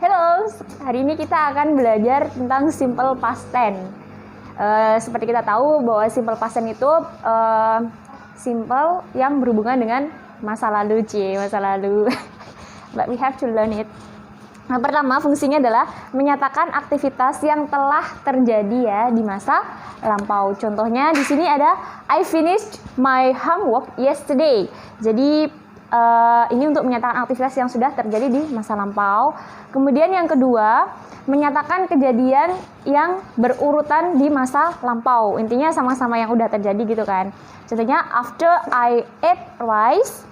Hello, hari ini kita akan belajar tentang simple past tense. Seperti kita tahu bahwa simple past tense itu simple yang berhubungan dengan masa lalu, masa lalu. But we have to learn it. Nah, pertama fungsinya adalah menyatakan aktivitas yang telah terjadi ya di masa lampau. Contohnya di sini ada I finished my homework yesterday. Jadi ini untuk menyatakan aktivitas yang sudah terjadi di masa lampau. Kemudian yang kedua, menyatakan kejadian yang berurutan di masa lampau. Intinya sama-sama yang udah terjadi gitu kan. Contohnya after I ate rice,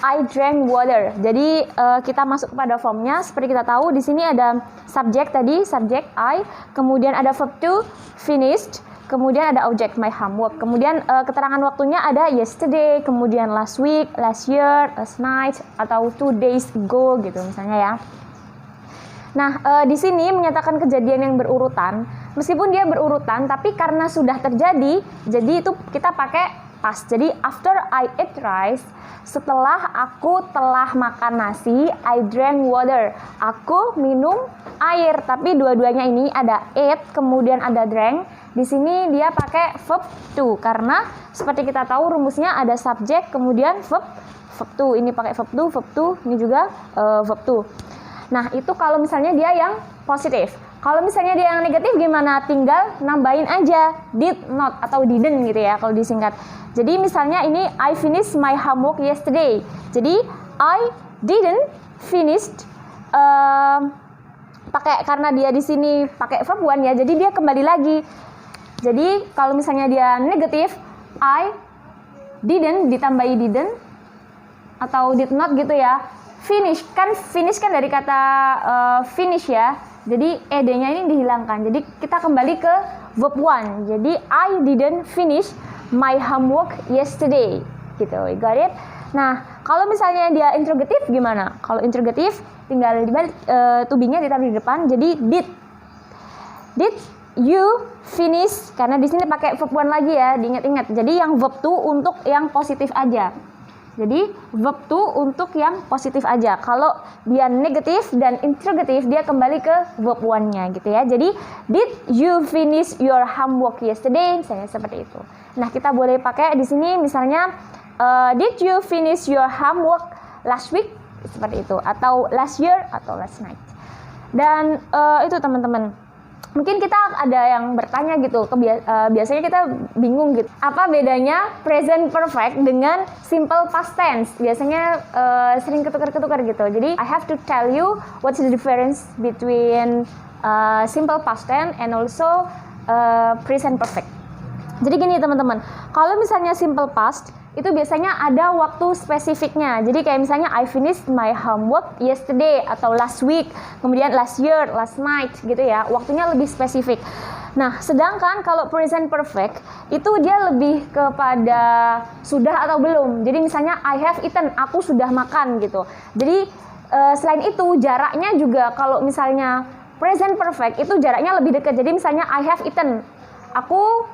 I drank water. Jadi kita masuk kepada formnya. Seperti kita tahu di sini ada subjek tadi, subjek I, kemudian ada verb to finished, kemudian ada objek my homework. Kemudian keterangan waktunya ada yesterday, kemudian last week, last year, last night, atau 2 days ago gitu misalnya ya. Nah, di sini menyatakan kejadian yang berurutan. Meskipun dia berurutan, tapi karena sudah terjadi, jadi itu kita pakai past. Jadi after I ate rice, setelah aku telah makan nasi, I drank water. Aku minum air. Tapi dua-duanya ini ada ate, kemudian ada drank. Di sini dia pakai verb to karena seperti kita tahu rumusnya ada subjek kemudian verb to. Ini pakai verb to, ini juga verb to. Nah, itu kalau misalnya dia yang positif. Kalau misalnya dia yang negatif gimana? Tinggal nambahin aja did not atau didn't gitu ya kalau disingkat. Jadi misalnya ini I finished my homework yesterday. Jadi I didn't finished pakai karena dia di sini pakai verb one ya. Jadi dia kembali lagi. Jadi kalau misalnya dia negatif, I didn't ditambahi didn't atau did not gitu ya. Finish kan dari kata finish ya. Jadi ed-nya ini dihilangkan. Jadi kita kembali ke verb one. Jadi I didn't finish my homework yesterday. Gitu, you got it? Nah, kalau misalnya dia interrogatif gimana? Kalau interrogatif tinggal dibalik to be-nya ditaruh di depan. Jadi did you finish? Karena di sini pakai verb one lagi ya, diingat-ingat. Jadi yang verb to untuk yang positif aja. Jadi verb to untuk yang positif aja. Kalau dia negatif dan interrogatif, dia kembali ke verb one-nya gitu ya. Jadi did you finish your homework yesterday? Misalnya seperti itu. Nah, kita boleh pakai di sini misalnya did you finish your homework last week? Seperti itu. Atau last year atau last night. Dan itu teman-teman. Mungkin kita ada yang bertanya gitu, biasanya kita bingung gitu. Apa bedanya present perfect dengan simple past tense? Biasanya sering ketukar-ketukar gitu. Jadi I have to tell you what's the difference between simple past tense and also present perfect. Jadi gini teman-teman, kalau misalnya simple past itu biasanya ada waktu spesifiknya. Jadi kayak misalnya I finished my homework yesterday atau last week, kemudian last year, last night gitu ya. Waktunya lebih spesifik. Nah, sedangkan kalau present perfect itu dia lebih kepada sudah atau belum. Jadi misalnya I have eaten, aku sudah makan gitu. Jadi selain itu jaraknya juga kalau misalnya present perfect itu jaraknya lebih dekat. Jadi misalnya I have eaten, aku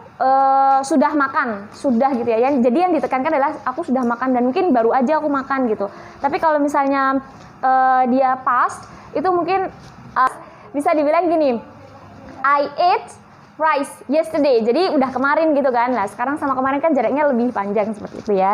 sudah makan, sudah gitu ya. Jadi yang ditekankan adalah aku sudah makan dan mungkin baru aja aku makan gitu. Tapi kalau misalnya dia past, itu mungkin bisa dibilang gini, I ate rice yesterday. Jadi udah kemarin gitu kan. Nah, sekarang sama kemarin kan jaraknya lebih panjang seperti itu ya.